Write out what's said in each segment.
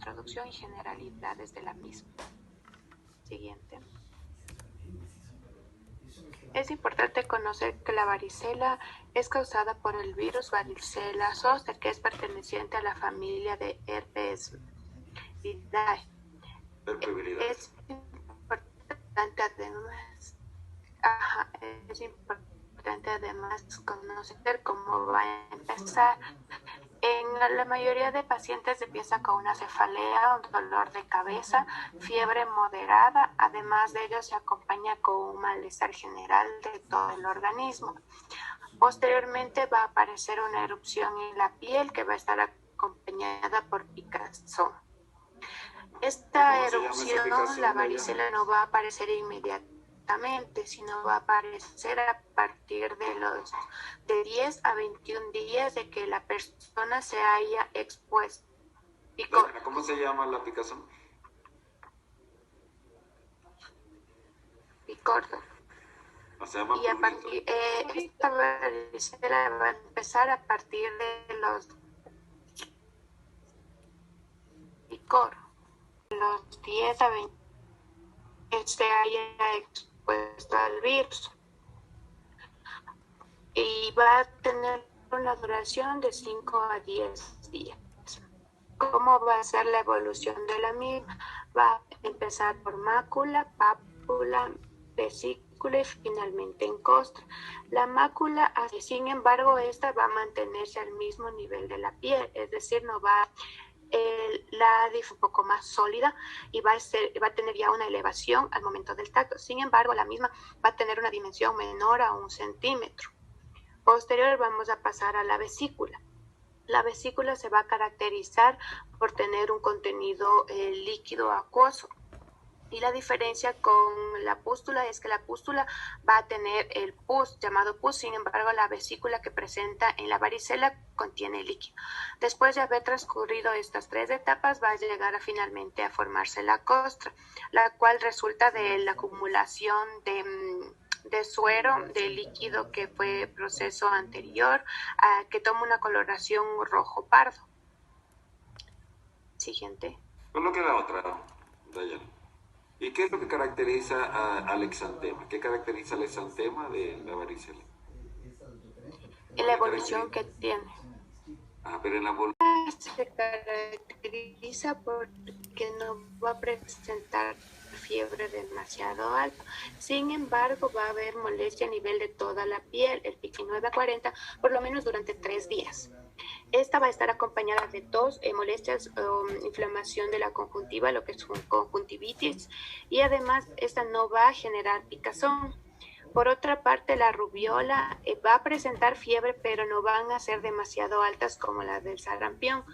introducción y generalidades de la misma. Siguiente. Es importante conocer que la varicela es causada por el virus varicela zoster, que es perteneciente a la familia de Herpesviridae. Es importante además conocer cómo va a empezar. En la mayoría de pacientes empieza con una cefalea, un dolor de cabeza, fiebre moderada. Además de ello se acompaña con un malestar general de todo el organismo. Posteriormente va a aparecer una erupción en la piel que va a estar acompañada por picazón. Esta erupción, la varicela, no va a aparecer inmediatamente, sino va a aparecer a partir de 10 a 21 días de que la persona se haya expuesto. ¿Cómo se llama la picazón? Picordon. Y a partir, esta varicela va a empezar a partir de los picor, los 10 a 20 que se haya expuesto al virus. Y va a tener una duración de 5 a 10 días. ¿Cómo va a ser la evolución de la misma? Va a empezar por mácula, pápula, vesícula y finalmente en costra. La mácula, sin embargo, esta va a mantenerse al mismo nivel de la piel, es decir, no va la un poco más sólida y va a tener ya una elevación al momento del tacto. Sin embargo, la misma va a tener una dimensión menor a 1 centímetro. Posterior vamos a pasar a la vesícula. La vesícula se va a caracterizar por tener un contenido líquido acuoso. Y la diferencia con la pústula es que la pústula va a tener el pus, llamado pus, sin embargo la vesícula que presenta en la varicela contiene líquido. Después de haber transcurrido estas 3 etapas va a llegar finalmente a formarse la costra, la cual resulta de la acumulación de suero, de líquido que fue proceso anterior, que toma una coloración rojo-pardo. Siguiente. ¿Cómo queda otra, Dayana? ¿Y qué es lo que caracteriza al exantema? ¿Qué caracteriza al exantema de la varicela? La evolución que tiene. Pero en la evolución se caracteriza porque no va a presentar fiebre demasiado alta. Sin embargo, va a haber molestia a nivel de toda la piel, el pico 9 a 40, por lo menos durante 3 días. Esta va a estar acompañada de tos, molestias o inflamación de la conjuntiva, lo que es un conjuntivitis, y además esta no va a generar picazón. Por otra parte, la rubiola va a presentar fiebre, pero no van a ser demasiado altas como las del sarampión.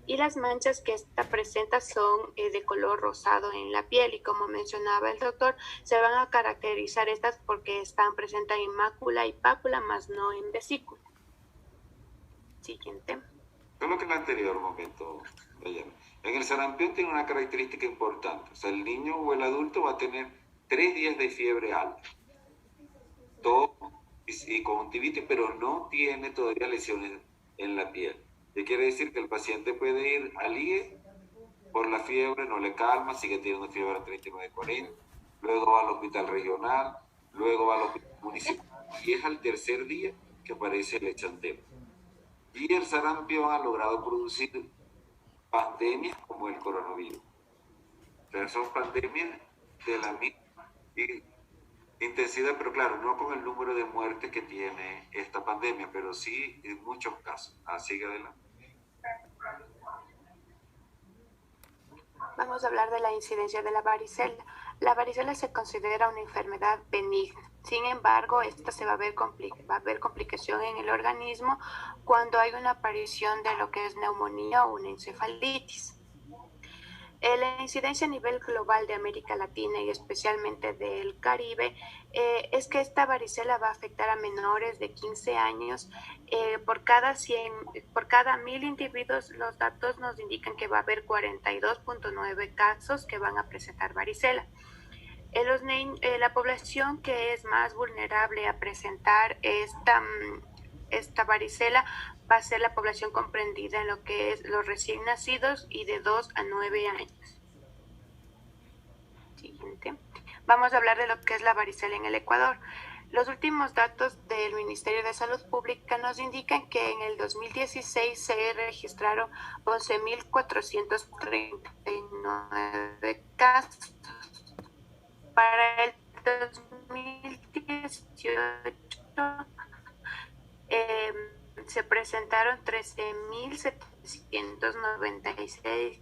Y las manchas que esta presenta son de color rosado en la piel. Y como mencionaba el doctor, se van a caracterizar estas porque están presentes en mácula y pápula, más no en vesícula. Siguiente. Lo que en el anterior momento, Dayana. En el sarampión tiene una característica importante. O sea, el niño o el adulto va a tener 3 días de fiebre alta. Y conjuntivitis, pero no tiene todavía lesiones en la piel. ¿Qué quiere decir? Que el paciente puede ir al IE por la fiebre, no le calma, sigue teniendo fiebre a 39-40, luego va al hospital regional, luego va al hospital municipal, y es al tercer día que aparece el exantema. Y el sarampión ha logrado producir pandemias como el coronavirus. O sea, son pandemias de la misma intensidad, pero claro, no con el número de muertes que tiene esta pandemia, pero sí en muchos casos. Sigue adelante. Vamos a hablar de la incidencia de la varicela. La varicela se considera una enfermedad benigna. Sin embargo, esta va a haber complicación en el organismo cuando hay una aparición de lo que es neumonía o una encefalitis. La incidencia a nivel global de América Latina y especialmente del Caribe es que esta varicela va a afectar a menores de 15 años. Por cada 1000 individuos, los datos nos indican que va a haber 42.9 casos que van a presentar varicela. La población que es más vulnerable a presentar esta esta varicela va a ser la población comprendida en lo que es los recién nacidos y de 2 a 9 años. Siguiente. Vamos a hablar de lo que es la varicela en el Ecuador. Los últimos datos del Ministerio de Salud Pública nos indican que en el 2016 se registraron 11.439 casos. Para el 2018 se presentaron 13.796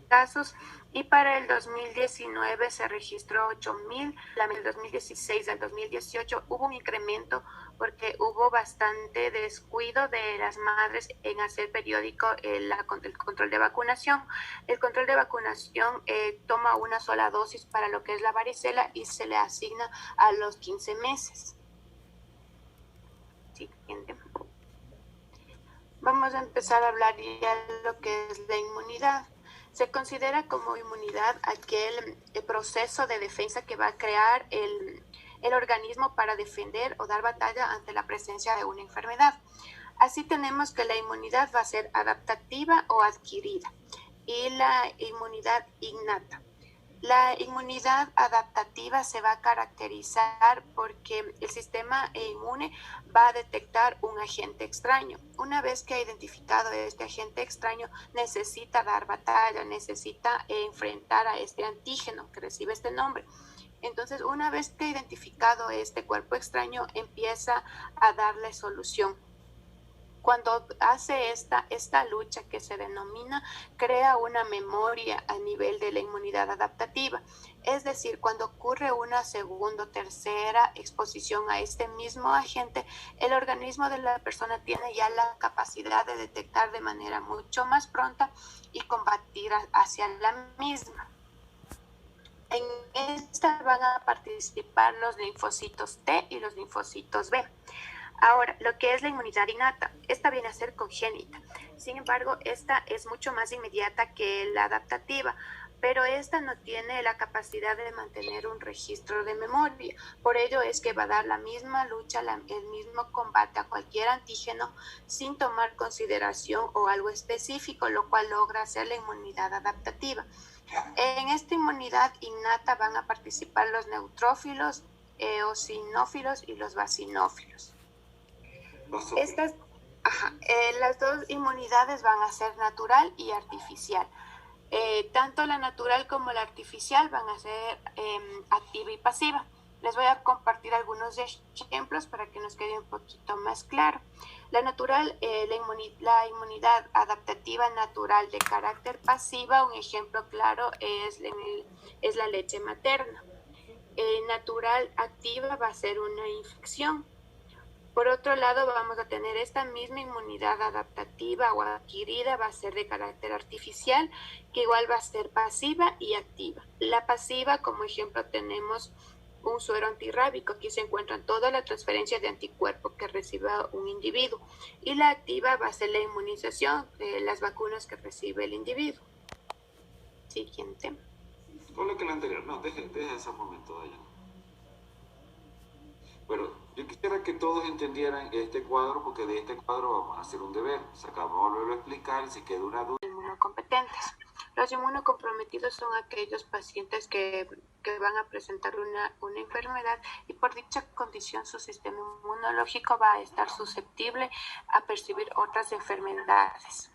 casos y para el 2019 se registró 8.000. Del 2016 al 2018 hubo un incremento porque hubo bastante descuido de las madres en hacer periódico el control de vacunación. El control de vacunación toma una sola dosis para lo que es la varicela y se le asigna a los 15 meses. Siguiente. Vamos a empezar a hablar ya de lo que es la inmunidad. Se considera como inmunidad aquel proceso de defensa que va a crear el organismo para defender o dar batalla ante la presencia de una enfermedad. Así tenemos que la inmunidad va a ser adaptativa o adquirida y la inmunidad innata. La inmunidad adaptativa se va a caracterizar porque el sistema inmune va a detectar un agente extraño. Una vez que ha identificado este agente extraño, necesita dar batalla, necesita enfrentar a este antígeno que recibe este nombre. Entonces, una vez que ha identificado este cuerpo extraño, empieza a darle solución. Cuando hace esta lucha que se denomina, crea una memoria a nivel de la inmunidad adaptativa. Es decir, cuando ocurre una segunda o tercera exposición a este mismo agente, el organismo de la persona tiene ya la capacidad de detectar de manera mucho más pronta y combatir hacia la misma. En esta van a participar los linfocitos T y los linfocitos B. Ahora, lo que es la inmunidad innata, esta viene a ser congénita. Sin embargo, esta es mucho más inmediata que la adaptativa, pero esta no tiene la capacidad de mantener un registro de memoria. Por ello es que va a dar la misma lucha, el mismo combate a cualquier antígeno sin tomar consideración o algo específico, lo cual logra hacer la inmunidad adaptativa. En esta inmunidad innata van a participar los neutrófilos, eosinófilos y los basinófilos. Las dos inmunidades van a ser natural y artificial. Tanto la natural como la artificial van a ser activa y pasiva. Les voy a compartir algunos ejemplos para que nos quede un poquito más claro. La natural, la inmunidad adaptativa natural de carácter pasiva, un ejemplo claro es la leche materna. Natural activa va a ser una infección. Por otro lado, vamos a tener esta misma inmunidad adaptativa o adquirida, va a ser de carácter artificial, que igual va a ser pasiva y activa. La pasiva, como ejemplo, tenemos un suero antirrábico. Aquí se encuentran toda la transferencia de anticuerpos que reciba un individuo. Y la activa va a ser la inmunización, las vacunas que recibe el individuo. Siguiente. Con lo que la anterior, no, deje ese momento allá. Bueno, yo quisiera que todos entendieran este cuadro, porque de este cuadro vamos a hacer un deber. O sea, vamos a volverlo a explicar, si queda una duda. Inmunocompetentes. Los inmunocomprometidos son aquellos pacientes que van a presentar una enfermedad y por dicha condición su sistema inmunológico va a estar susceptible a percibir otras enfermedades.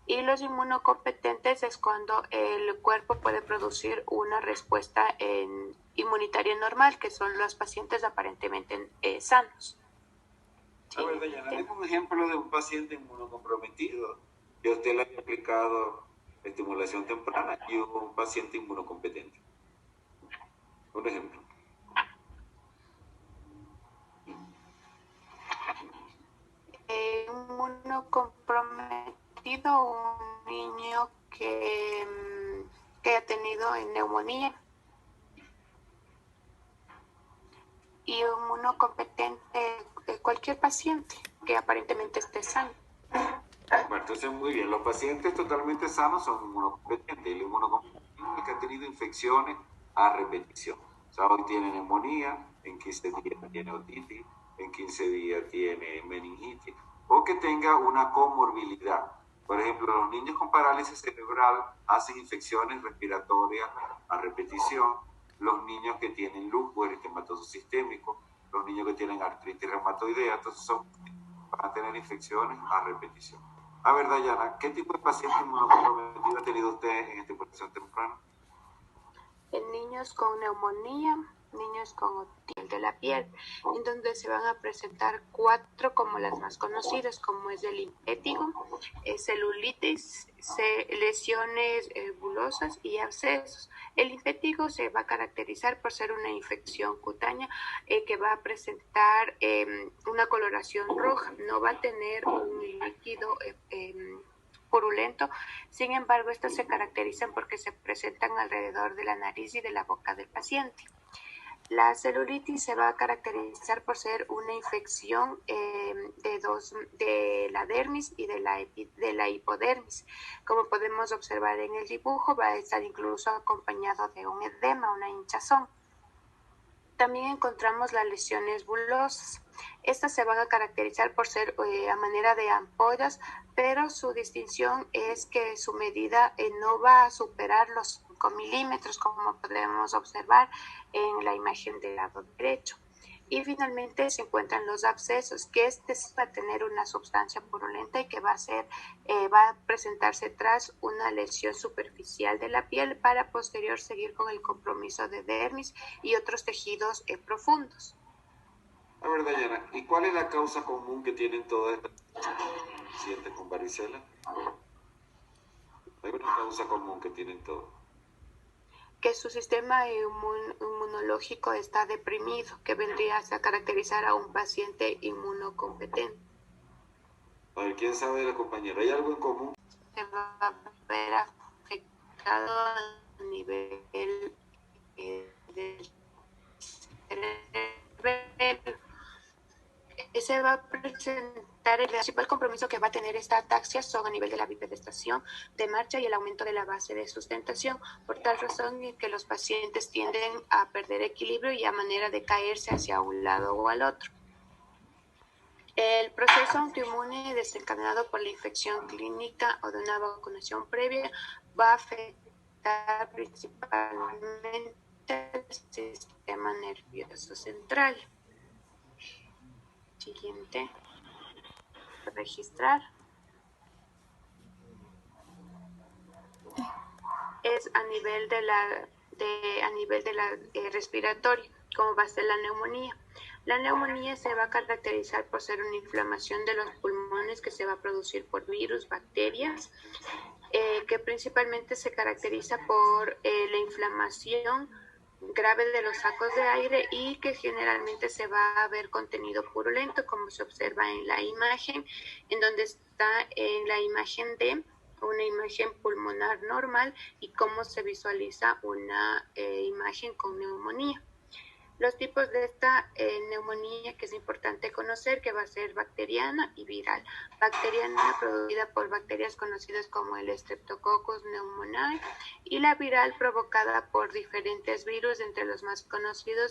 Y los inmunocompetentes es cuando el cuerpo puede producir una respuesta inmunitaria normal, que son los pacientes aparentemente sanos. A ver, Dayana, dame un ejemplo de un paciente inmunocomprometido que usted le haya aplicado estimulación temprana y un paciente inmunocompetente. Un ejemplo. Inmunocomprometido, un niño que ha tenido neumonía. Y inmunocompetente, cualquier paciente que aparentemente esté sano. Bueno, entonces muy bien, los pacientes totalmente sanos son inmunocompetentes y el inmunocompetente que ha tenido infecciones a repetición. O sea, hoy tiene neumonía, en 15 días tiene otitis, en 15 días tiene meningitis, o que tenga una comorbilidad. Por ejemplo, los niños con parálisis cerebral hacen infecciones respiratorias a repetición, los niños que tienen lupus eritematoso sistémico, los niños que tienen artritis reumatoidea, entonces van a tener infecciones a repetición. A ver, Dayana, ¿qué tipo de paciente inmunocomprometido ha tenido usted en esta población temprana? En niños con neumonía, niños con otitis de la piel, en donde se van a presentar 4 como las más conocidas, como es el linfético, celulitis, lesiones bulosas y abscesos. El linfético se va a caracterizar por ser una infección cutánea que va a presentar una coloración roja, no va a tener un líquido purulento. Sin embargo, estas se caracterizan porque se presentan alrededor de la nariz y de la boca del paciente. La celulitis se va a caracterizar por ser una infección de la dermis y de la hipodermis. Como podemos observar en el dibujo, va a estar incluso acompañado de un edema, una hinchazón. También encontramos las lesiones bulosas. Estas se van a caracterizar por ser a manera de ampollas, pero su distinción es que su medida no va a superar los 5 milímetros, como podemos observar en la imagen del lado derecho. Y finalmente se encuentran los abscesos, que va a tener una sustancia purulenta y que va a presentarse tras una lesión superficial de la piel para posterior seguir con el compromiso de dermis y otros tejidos profundos. A ver, Dayana, ¿y cuál es la causa común que tienen todas estas pacientes con varicela? Hay una causa común que tienen todos. Que su sistema inmunológico está deprimido, que vendría a caracterizar a un paciente inmunocompetente. A ver, ¿quién sabe de la compañera? ¿Hay algo en común? Se va a ver afectado a nivel del cerebro. Se va a presentar el principal compromiso que va a tener esta ataxia son a nivel de la bipedestación de marcha y el aumento de la base de sustentación. Por tal razón que los pacientes tienden a perder equilibrio y a manera de caerse hacia un lado o al otro. El proceso autoinmune desencadenado por la infección clínica o de una vacunación previa va a afectar principalmente el sistema nervioso central. Siguiente. Registrar. Es a nivel de la respiratoria, como va a ser la neumonía. La neumonía se va a caracterizar por ser una inflamación de los pulmones que se va a producir por virus, bacterias, que principalmente se caracteriza por la inflamación grave de los sacos de aire y que generalmente se va a ver contenido purulento, como se observa en la imagen, en donde está en la imagen de una imagen pulmonar normal y cómo se visualiza una imagen con neumonía. Los tipos de esta neumonía que es importante conocer, que va a ser bacteriana y viral. Bacteriana producida por bacterias conocidas como el Streptococcus pneumoniae y la viral provocada por diferentes virus, entre los más conocidos